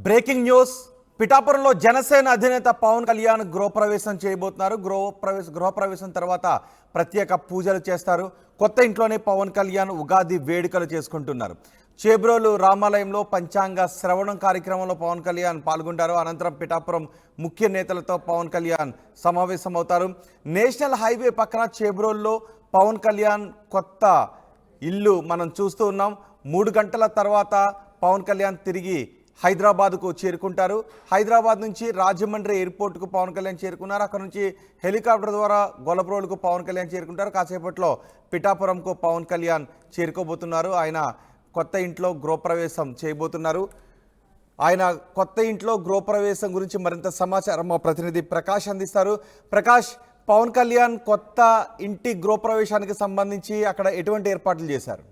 Breaking news. పిఠాపురంలో జనసేన అధినేత పవన్ కళ్యాణ్ గృహప్రవేశం చేయబోతున్నారు. గృహప్రవేశం తర్వాత ప్రత్యేక పూజలు చేస్తారు. కొత్త ఇంట్లోనే పవన్ కళ్యాణ్ ఉగాది వేడుకలు చేసుకుంటున్నారు. చేబ్రోలు రామాలయంలో పంచాంగ శ్రవణం కార్యక్రమంలో పవన్ కళ్యాణ్ పాల్గొంటారు. అనంతరం పిఠాపురం ముఖ్య నేతలతో పవన్ కళ్యాణ్ సమావేశమవుతారు. నేషనల్ హైవే పక్కన చేబ్రోల్లో పవన్ కళ్యాణ్ కొత్త ఇల్లు మనం చూస్తూ ఉన్నాం. 3 గంటల తర్వాత పవన్ కళ్యాణ్ తిరిగి హైదరాబాద్కు చేరుకుంటారు. హైదరాబాద్ నుంచి రాజమండ్రి ఎయిర్పోర్ట్కు పవన్ కళ్యాణ్ చేరుకున్నారు. అక్కడ నుంచి హెలికాప్టర్ ద్వారా గొల్లప్రోలుకు పవన్ కళ్యాణ్ చేరుకుంటారు. కాసేపట్లో పిఠాపురంకు పవన్ కళ్యాణ్ చేరుకోబోతున్నారు. ఆయన కొత్త ఇంట్లో గృహప్రవేశం చేయబోతున్నారు. ఆయన కొత్త ఇంట్లో గృహప్రవేశం గురించి మరింత సమాచారం మా ప్రతినిధి ప్రకాష్ అందిస్తారు. ప్రకాష్, పవన్ కళ్యాణ్ కొత్త ఇంటి గృహప్రవేశానికి సంబంధించి అక్కడ ఎటువంటి ఏర్పాట్లు చేశారు?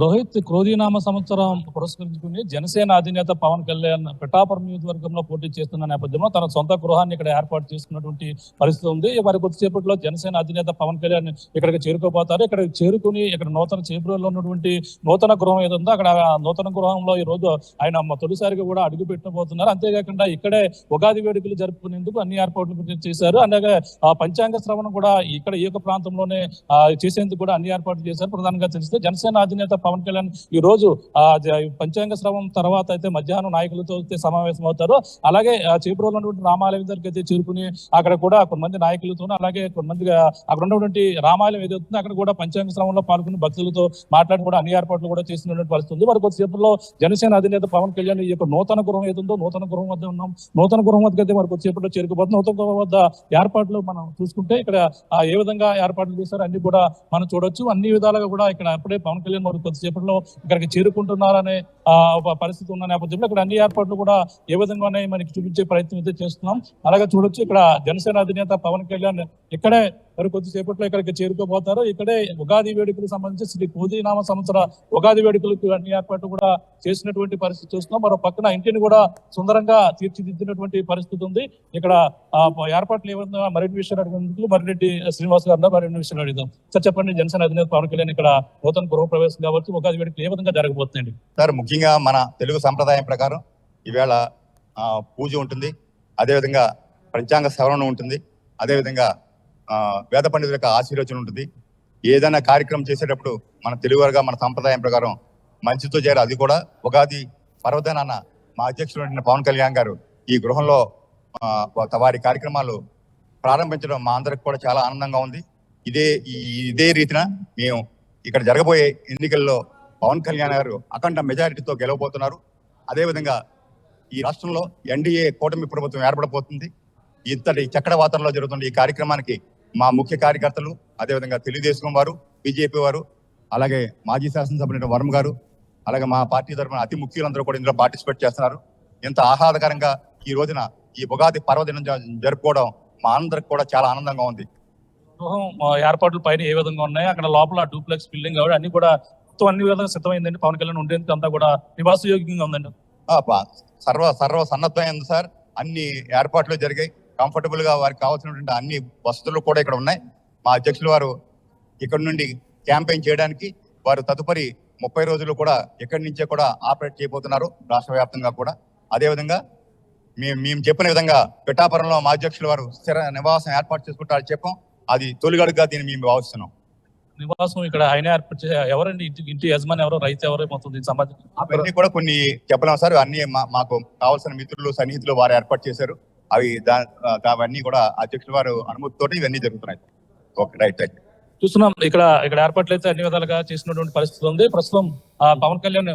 రోహిత్, క్రోధీనామ సంవత్సరం పురస్కరించుకుని జనసేన అధినేత పవన్ కళ్యాణ్ పిఠాపురం నియోజకవర్గంలో పోటీ చేస్తున్న నేపథ్యంలో తన సొంత గృహాన్ని ఇక్కడ ఏర్పాటు చేసుకున్నటువంటి పరిస్థితి ఉంది. మరి కొద్దిసేపట్లో జనసేన అధినేత పవన్ కళ్యాణ్ ఇక్కడికి చేరుకోబోతారు. ఇక్కడ చేరుకుని ఇక్కడ నూతన చేబ్రోల్లో ఉన్నటువంటి నూతన గృహం ఏదుందో అక్కడ నూతన గృహంలో ఈ రోజు ఆయన తొలిసారిగా కూడా అడుగు పెట్టబోతున్నారు. అంతేకాకుండా ఇక్కడే ఉగాది వేడుకలు జరుపుకునేందుకు అన్ని ఏర్పాట్లు చేశారు. అలాగే పంచాంగ శ్రవణం కూడా ఇక్కడ ఈ యొక్క ప్రాంతంలోనే చేసేందుకు కూడా అన్ని ఏర్పాట్లు చేశారు. ప్రధానంగా తెలిస్తే జనసేన అధినేత పవన్ కళ్యాణ్ ఈ రోజు పంచాంగ శ్రవణం తర్వాత అయితే మధ్యాహ్నం నాయకులతో సమావేశం అవుతారు. అలాగే చేబ్రోలో ఉన్నటువంటి రామాలయం దగ్గరికి అయితే చేరుకుని అక్కడ కూడా కొంతమంది నాయకులతో అలాగే కొంతమంది అక్కడ ఉన్నటువంటి రామాలయం ఏదైతుందో అక్కడ కూడా పంచాంగ శ్రవణంలో పాల్గొని భక్తులతో మాట్లాడి కూడా అన్ని ఏర్పాట్లు కూడా చేస్తున్నటువంటి పరిస్థితి ఉంది. మరి కొద్దిసేపట్లో జనసేన అధినేత పవన్ కళ్యాణ్ ఈ యొక్క నూతన గృహం ఏదుందో నూతన గృహం వద్ద ఉన్నాం. నూతన గృహం వద్దకు అయితే మరి కొద్దిసేపట్లో చేరుకోబోతుంది. నూతన గృహం వద్ద ఏర్పాట్లు మనం చూసుకుంటే ఇక్కడ ఏ విధంగా ఏర్పాట్లు చేశారో అన్ని కూడా మనం చూడొచ్చు. అన్ని విధాలుగా కూడా ఇక్కడ అప్పుడే పవన్ కళ్యాణ్ మరి కొద్దిసేపట్లో ఇక్కడికి చేరుకుంటున్నారనే పరిస్థితి ఉన్న నేపథ్యంలో ఇక్కడ అన్ని ఏర్పాట్లు కూడా ఏ విధంగా ఉన్నాయి మనకి చూపించే ప్రయత్నం అయితే చేస్తున్నాం. అలాగే చూడొచ్చు ఇక్కడ జనసేన అధినేత పవన్ కళ్యాణ్ ఇక్కడే మరి కొద్దిసేపట్లో ఇక్కడికి చేరుకోబోతారు. ఇక్కడే ఉగాది వేడుకలకు సంబంధించి శ్రీ క్రోధీనామ సంవత్సర ఉగాది వేడుకలకు అన్ని ఏర్పాట్లు కూడా చేసినటువంటి పరిస్థితి చూస్తున్నాం. మరో పక్కన ఇంటిని కూడా సుందరంగా తీర్చిదిద్దినటువంటి పరిస్థితి ఉంది. ఇక్కడ ఏర్పాట్లు ఏ విధంగా మరిన్ని విషయాలు అడిగేందుకు మరిరెడ్డి శ్రీనివాస్ గారు మరిన్ని విషయాలు అడుగుదాం. సార్ చెప్పండి, జనసేన అధినేత పవన్ కళ్యాణ్ ఇక్కడ నూతన గృహప్రవేశం కాబట్టి ఉగాది వేడుకలు ఏ విధంగా జరగబోతుందండి? సార్, ముఖ్యంగా మన తెలుగు సంప్రదాయం ప్రకారం ఈవేళ పూజ ఉంటుంది, అదేవిధంగా పంచాంగ శ్రవణం ఉంటుంది, అదేవిధంగా వేద పండితుల యొక్క ఆశీర్వచనం ఉంటుంది. ఏదైనా కార్యక్రమం చేసేటప్పుడు మన తెలుగుగా మన సంప్రదాయం ప్రకారం మంచితో చేరాలి. అది కూడా ఉగాది పర్వదినాన మా అధ్యక్షుడు పవన్ కళ్యాణ్ గారు ఈ గృహంలో వారి కార్యక్రమాలు ప్రారంభించడం మా అందరికి కూడా చాలా ఆనందంగా ఉంది. ఇదే రీతిన మేము ఇక్కడ జరగబోయే ఎన్నికల్లో పవన్ కళ్యాణ్ గారు అఖండ మెజారిటీతో గెలవబోతున్నారు. అదేవిధంగా ఈ రాష్ట్రంలో ఎన్డీఏ కూటమి ప్రభుత్వం ఏర్పడబోతుంది. ఇంతటి చక్కటి వాతావరణంలో జరుగుతున్న ఈ కార్యక్రమానికి మా ముఖ్య కార్యకర్తలు, అదేవిధంగా తెలుగుదేశం వారు, బీజేపీ వారు, అలాగే మాజీ శాసనసభ్యులు వర్మ గారు, అలాగే మా పార్టీ తరఫున అతి ముఖ్యులందరూ కూడా ఇందులో పార్టిసిపేట్ చేస్తున్నారు. ఎంత ఆహ్లాదకరంగా ఈ రోజున ఈ ఉగాది పర్వదినం జరుపుకోవడం మా అందరికి కూడా చాలా ఆనందంగా ఉంది. గృహం ఏర్పాట్ల పైన ఏ విధంగా ఉన్నాయి, అక్కడ లోపల డూప్లెక్స్ బిల్డింగ్ కాబట్టి అన్ని కూడా అన్ని విధంగా సిద్ధమైందండి. పవన్ కళ్యాణ్ ఉండేందుకు అంతా కూడా నివాసయోగ్యంగా ఉందండి. సర్వ సన్నద్ధమైంది సార్. అన్ని ఏర్పాట్లు జరిగాయి. కంఫర్టబుల్ గా వారికి కావాల్సినటువంటి అన్ని వసతులు కూడా ఇక్కడ ఉన్నాయి. మా అధ్యక్షులు వారు ఇక్కడ నుండి క్యాంపెయిన్ చేయడానికి వారు తదుపరి 30 రోజులు కూడా ఇక్కడి నుంచే కూడా ఆపరేట్ చేయబోతున్నారు, రాష్ట్ర వ్యాప్తంగా కూడా. అదేవిధంగా మేము చెప్పిన విధంగా పిఠాపురంలో మా అధ్యక్షులు వారు స్థిర నివాసం ఏర్పాటు చేసుకుంటారని చెప్పాం. అది తొలిగడుగా దీన్ని మేము భావిస్తున్నాం. నివాసం ఇక్కడ ఆయన ఏర్పాటు ఎవరండి? ఇంటి యజమాని ఎవరో, రైతు ఎవరో మొత్తం దీనికి సంబంధించి అవన్నీ కూడా కొన్ని చెప్పలేము సార్. అన్ని మాకు కావాల్సిన మిత్రులు, సన్నిహితులు వారు ఏర్పాటు చేశారు. అవన్నీ కూడా అధ్యక్షుల వారు అనుమతితో ఇవన్నీ జరుగుతున్నాయి. Okay, right. చూస్తున్నాం ఇక్కడ ఏర్పాట్లు అయితే అన్ని విధాలుగా చేసినటువంటి పరిస్థితి ఉంది. ప్రస్తుతం పవన్ కళ్యాణ్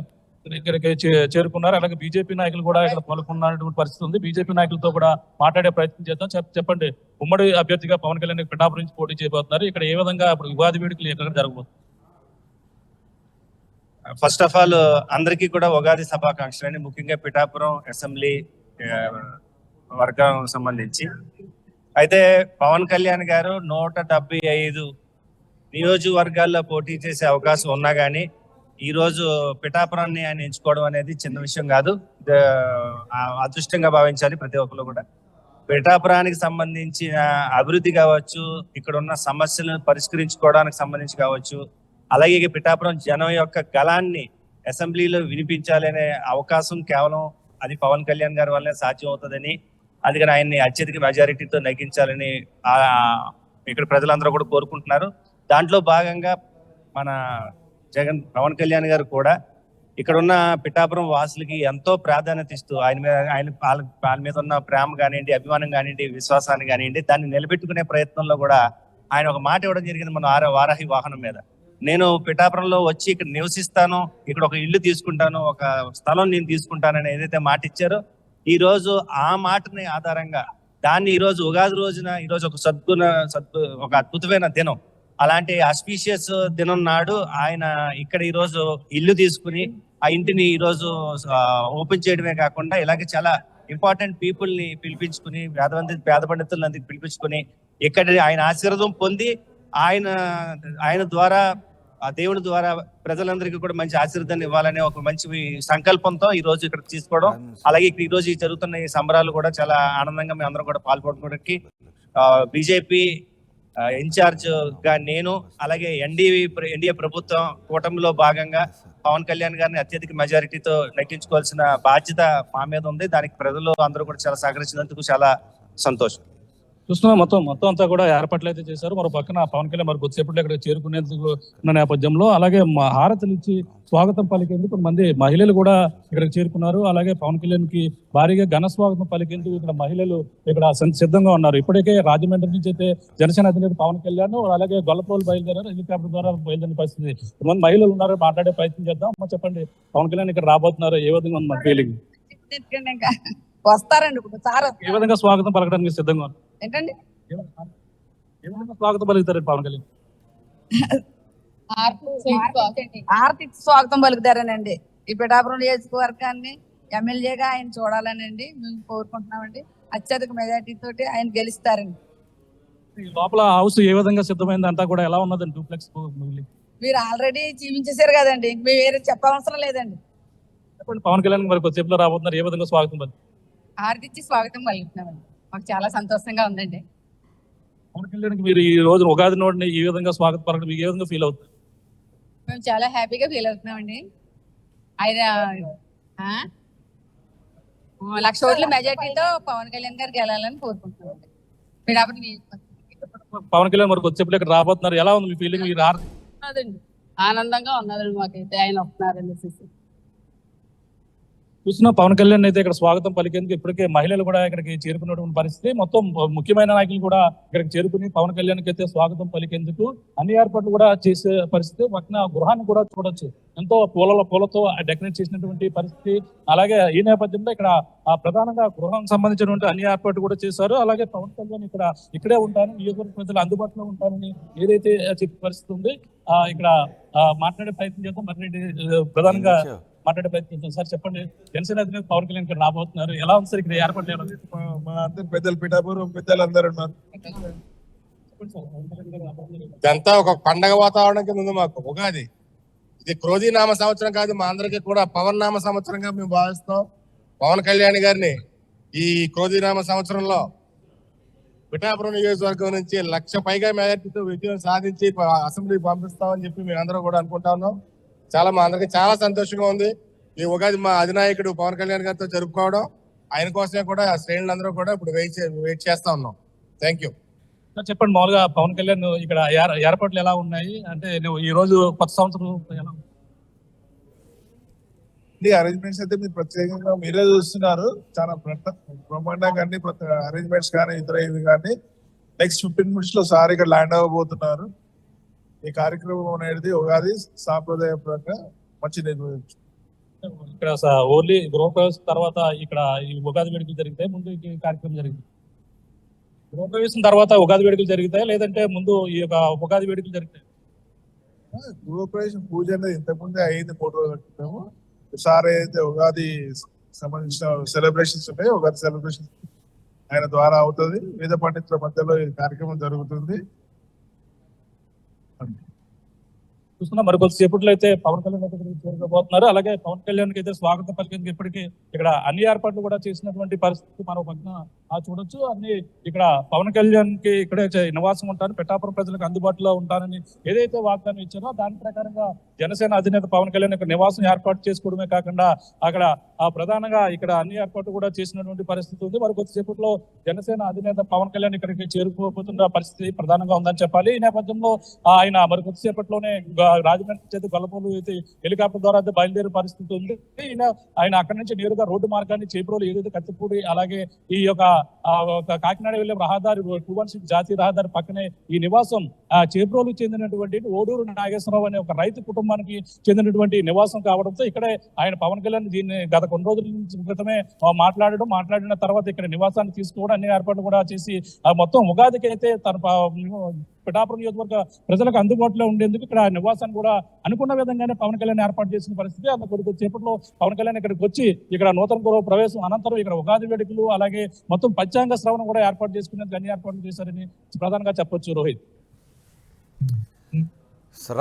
ఇక్కడికి చేరుకున్నారు. అలాగే బీజేపీ నాయకులు కూడా ఇక్కడ పాల్గొన్నటువంటి పరిస్థితి ఉంది. బీజేపీ నాయకులతో కూడా మాట్లాడే ప్రయత్నం చేద్దాం. చెప్పండి, ఉమ్మడి అభ్యర్థిగా పవన్ కళ్యాణ్ పిఠాపురం నుంచి పోటీ చేయబోతున్నారు. ఇక్కడ ఏ విధంగా ఇప్పుడు ఉగాది వేడుకలు ఎక్కడ జరగబోతుంది? ఫస్ట్ ఆఫ్ ఆల్ అందరికీ కూడా ఉగాది శుభాకాంక్షలు అండి. ముఖ్యంగా పిఠాపురం అసెంబ్లీ వర్గం సంబంధించి అయితే పవన్ కళ్యాణ్ గారు 175 నియోజకవర్గాల్లో పోటీ చేసే అవకాశం ఉన్నా కానీ ఈ రోజు పిఠాపురాన్ని ఆయన ఎంచుకోవడం అనేది చిన్న విషయం కాదు. అదృష్టంగా భావించాలి ప్రతి ఒక్కరు కూడా. పిఠాపురానికి సంబంధించిన అభివృద్ధి కావచ్చు, ఇక్కడ ఉన్న సమస్యలను పరిష్కరించుకోవడానికి సంబంధించి కావచ్చు, అలాగే పిఠాపురం జనం యొక్క గళాన్ని అసెంబ్లీలో వినిపించాలనే అవకాశం కేవలం అది పవన్ కళ్యాణ్ గారి వల్లనే సాధ్యం అవుతుందని, అందుకని ఆయన్ని అత్యధిక మెజారిటీతో నెగ్గించాలని ఇక్కడ ప్రజలందరూ కూడా కోరుకుంటున్నారు. దాంట్లో భాగంగా మన పవన్ కళ్యాణ్ గారు కూడా ఇక్కడ ఉన్న పిఠాపురం వాసులకి ఎంతో ప్రాధాన్యత ఇస్తూ వాళ్ళ మీద ఉన్న ప్రేమ కానివ్వండి, అభిమానం కానివ్వండి, విశ్వాసాన్ని కానివ్వండి, దాన్ని నిలబెట్టుకునే ప్రయత్నంలో కూడా ఆయన ఒక మాట ఇవ్వడం జరిగింది మన వారాహి వాహనం మీద. నేను పిఠాపురంలో వచ్చి ఇక్కడ నివసిస్తాను, ఇక్కడ ఒక ఇల్లు తీసుకుంటాను, ఒక స్థలం నేను తీసుకుంటానని ఏదైతే మాట ఇచ్చారో, ఈ రోజు ఆ మాటని ఆధారంగా దాన్ని ఈ రోజు ఉగాది రోజున ఈ రోజు ఒక ఒక అద్భుతమైన దినం, అలాంటి ఆస్పీషియస్ దినం నాడు ఆయన ఇక్కడ ఈ రోజు ఇల్లు తీసుకుని ఆ ఇంటిని ఈ రోజు ఓపెన్ చేయడమే కాకుండా ఇలాగే చాలా ఇంపార్టెంట్ పీపుల్ ని పిలిపించుకుని పేద పండితులందరికీ పిలిపించుకుని ఇక్కడ ఆయన ఆశీర్వాదం పొంది ఆయన ద్వారా ఆ దేవుడి ద్వారా ప్రజలందరికీ కూడా మంచి ఆశీర్వాదాన్ని ఇవ్వాలనే ఒక మంచి సంకల్పంతో ఈ రోజు ఇక్కడ తీసుకోవడం, అలాగే ఈ రోజు జరుగుతున్న ఈ సంబరాలు కూడా చాలా ఆనందంగా మేము అందరం కూడా పాల్గొనడానికి బీజేపీ ఇన్ఛార్జ్ గా నేను, అలాగే ఎన్డీఏ ప్రభుత్వం కూటమిలో భాగంగా పవన్ కళ్యాణ్ గారిని అత్యధిక మెజారిటీతో నెగ్గించుకోవాల్సిన బాధ్యత మా మీద ఉంది. దానికి ప్రజలు అందరూ కూడా చాలా సహకరించినందుకు చాలా సంతోషం. చూస్తున్నాం మొత్తం అంతా కూడా ఏర్పాట్లు అయితే చేశారు. మరో పక్కన పవన్ కళ్యాణ్ మరి కొద్దిసేపట్లో ఇక్కడ చేరుకునేందుకు ఉన్న నేపథ్యంలో అలాగే హారతులు ఇచ్చి స్వాగతం పలికేందుకు కొంతమంది మహిళలు కూడా ఇక్కడికి చేరుకున్నారు. అలాగే పవన్ కళ్యాణ్ కి భారీగా ఘన స్వాగతం పలికేందుకు ఇక్కడ మహిళలు ఇక్కడ సిద్ధంగా ఉన్నారు. ఇప్పటికే రాజమండ్రి నుంచి అయితే జనసేన అధినేత పవన్ కళ్యాణ్ అలాగే గొల్లప్రోలు బయలుదేరారు, హెలికాప్టర్ ద్వారా బయలుదేరిన పరిస్థితి. కొంతమంది మహిళలు ఉన్నారు, మాట్లాడే ప్రయత్నం చేద్దాం. చెప్పండి, పవన్ కళ్యాణ్ ఇక్కడ రాబోతున్నారు, ఏ విధంగా ఉంది ఫీలింగ్? వస్తారండి ఇప్పుడు సార్. ఏ విధంగా స్వాగతం పలకడానికి సిద్ధంగా ఏంటండి? ఏ విధంగా స్వాగతం పలుకుతారండి పవన్ కళ్యాణ్? ఆర్థిక స్వాగతం పలుకుతారనండి. ఈ పిఠాపురం నియోజకవర్గాన్ని ఎమ్మెల్యేగా ఆయన చూడాలనండి మేము కోరుకుంటున్నామండి. అత్యధిక మెజార్టీ తోటి ఆయన గెలుస్తారండి. లోపల హౌస్ ఏ విధంగా సిద్ధమైంది, అంతా కూడా ఎలా ఉన్నదండి డూప్లెక్స్? మీరు ఆల్రెడీ చూపించేశారు కదండి, మేము వేరే చెప్పవసరం లేదండి. పవన్ కళ్యాణ్ మరి కొద్దిసేపులో రాబోతున్నారు, ఏ విధంగా స్వాగతం పలుకుతారు? ఆర్థిక స్వాగతం పలుకుతున్నామండి. మాకు చాలా సంతోషంగా ఉందండి. పవన్ కళ్యాణ్ మీరు ఈ రోజు ఉగాది నోటిని ఈ విధంగా స్వాగతం పలకడం మీకు ఏ విధంగా ఫీల్ అవుతుంది? మేము చాలా హ్యాపీగా ఫీల్ అవుతున్నామండి. ఆయన 1,00,000 ఓట్ల మెజార్టీతో పవన్ కళ్యాణ్ గారు గెలాలని కోరుకుంటున్నామండి. పవన్ కళ్యాణ్ మరి కొద్దిసేపులో ఇక్కడ రాబోతున్నారు, ఎలా ఉంది మీ ఫీలింగ్? మీరు ఆనందంగా ఉన్నదండి మాకైతే ఆయన వస్తున్నారండి. చూస్తున్నా పవన్ కళ్యాణ్ అయితే ఇక్కడ స్వాగతం పలికేందుకు ఇప్పటికే మహిళలు కూడా ఇక్కడికి చేరుకున్నటువంటి పరిస్థితి. మొత్తం ముఖ్యమైన నాయకులు కూడా ఇక్కడికి చేరుకుని పవన్ కళ్యాణ్ కి అయితే స్వాగతం పలికేందుకు అన్ని ఏర్పాట్లు కూడా చేసే పరిస్థితి. పక్కన గృహాన్ని కూడా చూడొచ్చు, ఎంతో పూలతో డెకరేట్ చేసినటువంటి పరిస్థితి. అలాగే ఈ నేపథ్యంలో ఇక్కడ ప్రధానంగా గృహం సంబంధించినటువంటి అన్ని ఏర్పాట్లు కూడా చేశారు. అలాగే పవన్ కళ్యాణ్ ఇక్కడే ఉంటానని, నియోజకవర్గ ప్రజలు అందుబాటులో ఉంటానని ఏదైతే చెప్పే పరిస్థితి ఉంది, ఇక్కడ మాట్లాడే ప్రయత్నం చేద్దాం. మరి ప్రధానంగా మాట్లాడే ప్రయత్నించాం. సార్ చెప్పండి, జనసేన అధినేత పవన్ కళ్యాణ్ ఇక్కడ రాబోతున్నారు, ఎలా ఉంది సార్ ఇక్కడ ఏర్పాటు? మా అందరు పెద్దలు, పిఠాపురం పెద్దలు అందరూ ఉన్నారు. ఇదంతా ఒక పండగ వాతావరణం కింద ఉంది మాకు. ఉగాది ఇది క్రోధీ నామ సంవత్సరం కాదు, మా అందరికి కూడా పవన్ నామ సంవత్సరంగా మేము భావిస్తాం. పవన్ కళ్యాణ్ గారిని ఈ క్రోధీ నామ సంవత్సరంలో పిఠాపురం నియోజకవర్గం నుంచి 1,00,000 పైగా మెజార్టీతో విజయం సాధించి అసెంబ్లీకి పంపిస్తామని చెప్పి మేము అందరూ కూడా అనుకుంటా ఉన్నాం. మా అందరికి చాలా సంతోషంగా ఉంది. ఈ ఉగాది మా అధినాయకుడు పవన్ కళ్యాణ్ గారితో జరుపుకోవడం, ఆయన కోసమే కూడా శ్రేణులందరూ కూడా ఇప్పుడు వెయిట్ చేస్తా ఉన్నాం. Thank you. చెప్పండి, మామూలుగా పవన్ కళ్యాణ్ ఇక్కడ ఏర్పాట్లు ఎలా ఉన్నాయి అంటే ఈ రోజు కొత్త సంవత్సరం ఎలా అరేంజ్మెంట్స్ అయితే మీరు ప్రత్యేకంగా మీరే చూస్తున్నారు. చాలా బ్రహ్మాండంగా అన్ని అరేంజ్మెంట్స్ కానీ ఇతర ఇవి కానీ. నెక్స్ట్ 15 minutes లో సార్ ఇక్కడ ల్యాండ్ అవ్వబోతున్నారు. ఈ కార్యక్రమం అనేది ఉగాది సాంప్రదాయపరంగా మంచి నిర్వహించు. ఇక్కడ ఓన్లీ గృహప్రవేశం తర్వాత ఇక్కడ ఈ ఉగాది వేడుకలు జరిగితే ముందు ఈ కార్యక్రమం జరిగింది. గృహప్రవేశం తర్వాత ఉగాది వేడుకలు జరుగుతాయి, లేదంటే ముందు ఈ యొక్క ఉగాది వేడుకలు జరుగుతాయి? గృహప్రవేశం పూజ అనేది ఇంతకుముందే అయింది 3 రోజుల క్రితము. సార్ ఏదైతే ఉగాది సంబంధించిన సెలబ్రేషన్స్ ఉంటాయో, ఉగాది సెలబ్రేషన్ ఆయన ద్వారా అవుతుంది. వేద పండితుల మధ్యలో ఈ కార్యక్రమం జరుగుతుంది. చూస్తున్నాం. మరి కొద్దిసేపట్లో అయితే పవన్ కళ్యాణ్ దగ్గరికి చేరుకోబోతున్నారు. అలాగే పవన్ కళ్యాణ్ కి అయితే స్వాగతం పలికేందుకు ఇప్పటికీ ఇక్కడ అన్ని ఏర్పాట్లు కూడా చేసినటువంటి పరిస్థితి మనం పక్కన చూడొచ్చు. అన్ని ఇక్కడ పవన్ కళ్యాణ్ కి ఇక్కడే నివాసం ఉంటాను, పిఠాపురం ప్రజలకు అందుబాటులో ఉంటానని ఏదైతే వాగ్దానం ఇచ్చారో దాని ప్రకారంగా జనసేన అధినేత పవన్ కళ్యాణ్ ఇక్కడ నివాసం ఏర్పాటు చేసుకోవడమే కాకుండా అక్కడ ప్రధానంగా ఇక్కడ అన్ని ఏర్పాట్లు కూడా చేసినటువంటి పరిస్థితి ఉంది. మరి కొద్దిసేపట్లో జనసేన అధినేత పవన్ కళ్యాణ్ ఇక్కడికి చేరుకోబోతున్న పరిస్థితి ప్రధానంగా ఉందని చెప్పాలి. ఈ నేపథ్యంలో ఆయన మరి కొద్దిసేపట్లోనే రాజమండ్రి చేతి గొల్లపూలు అయితే హెలికాప్టర్ ద్వారా అయితే బయలుదేరే పరిస్థితి ఉంది. ఆయన అక్కడి నుంచి నేరుగా రోడ్డు మార్గాన్ని చేబ్రోలు ఏదైతే కత్తిపూడి అలాగే ఈ యొక్క కాకినాడ వెళ్లే రహదారి 216 జాతీయ రహదారి పక్కనే ఈ నివాసం చేబ్రోలు చెందినటువంటి ఓడూరు నాగేశ్వరరావు అనే ఒక రైతు కుటుంబానికి చెందినటువంటి నివాసం కావడంతో ఇక్కడే ఆయన పవన్ కళ్యాణ్ దీన్ని గత కొన్ని రోజుల క్రితమే మాట్లాడిన తర్వాత ఇక్కడ నివాసాన్ని తీసుకోవడం అన్ని ఏర్పాట్లు కూడా చేసి మొత్తం ఉగాదికి అయితే తన పిఠాపురం నియోజకవర్గ ప్రజలకు అందుబాటులో ఉండేందుకు ఇక్కడ నివాసాన్ని కూడా అనుకున్న విధంగానే పవన్ కళ్యాణ్ ఏర్పాటు చేసిన పరిస్థితి. అందుకు కొద్దిసేపట్లో పవన్ కళ్యాణ్ ఇక్కడికి వచ్చి ఇక్కడ నూతన గృహ ప్రవేశం అనంతరం ఇక్కడ ఉగాది వేడుకలు అలాగే మొత్తం పంచాంగ శ్రవణం కూడా ఏర్పాటు చేసుకునేందుకు అన్ని ఏర్పాట్లు చేశారని ప్రధానంగా చెప్పొచ్చు. రోహిత్.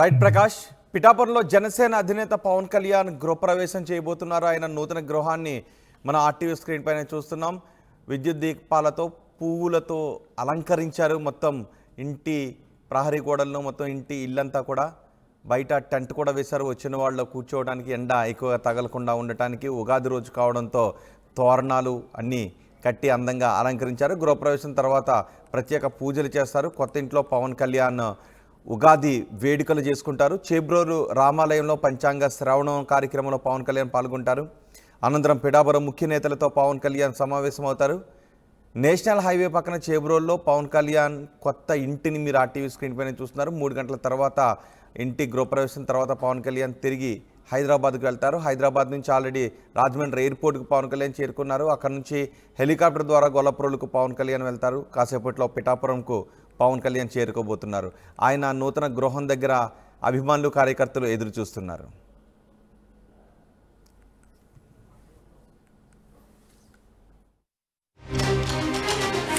రైట్ ప్రకాష్, పిఠాపురంలో జనసేన అధినేత పవన్ కళ్యాణ్ గృహప్రవేశం చేయబోతున్నారు. ఆయన నూతన గృహాన్ని మన ఆర్టీవీ స్క్రీన్ పైన చూస్తున్నాం. విద్యుత్ దీపాలతో పువ్వులతో అలంకరించారు. మొత్తం ఇంటి ప్రహరీ గోడలను మొత్తం ఇంటి ఇల్లంతా కూడా బయట టెంట్ కూడా వేశారు. వచ్చిన వాళ్ళు కూర్చోవడానికి ఎండ ఎక్కువగా తగలకుండా ఉండటానికి. ఉగాది రోజు కావడంతో తోరణాలు అన్నీ కట్టి అందంగా అలంకరించారు. గృహప్రవేశం తర్వాత ప్రత్యేక పూజలు చేస్తారు. కొత్త ఇంట్లో పవన్ కళ్యాణ్ ఉగాది వేడుకలు చేసుకుంటారు. చేబ్రోలు రామాలయంలో పంచాంగ శ్రవణం కార్యక్రమంలో పవన్ కళ్యాణ్ పాల్గొంటారు. అనంతరం పిఠాపురం ముఖ్య నేతలతో పవన్ కళ్యాణ్ సమావేశమవుతారు. నేషనల్ హైవే పక్కన చేబ్రోల్లో పవన్ కళ్యాణ్ కొత్త ఇంటిని మీరు ఆర్టీవీ స్క్రీన్ పైన చూస్తున్నారు. 3 గంటల తర్వాత ఇంటి గృహప్రవేశం తర్వాత పవన్ కళ్యాణ్ తిరిగి హైదరాబాద్కు వెళ్తారు. హైదరాబాద్ నుంచి ఆల్రెడీ రాజమండ్రి ఎయిర్పోర్ట్కు పవన్ కళ్యాణ్ చేరుకున్నారు. అక్కడ నుంచి హెలికాప్టర్ ద్వారా గొల్లప్రోలుకు పవన్ కళ్యాణ్ వెళ్తారు. కాసేపట్లో పిఠాపురంకు పవన్ కళ్యాణ్ చేరుకోబోతున్నారు. ఆయన నూతన గృహం దగ్గర అభిమానులు కార్యకర్తలు ఎదురు చూస్తున్నారు.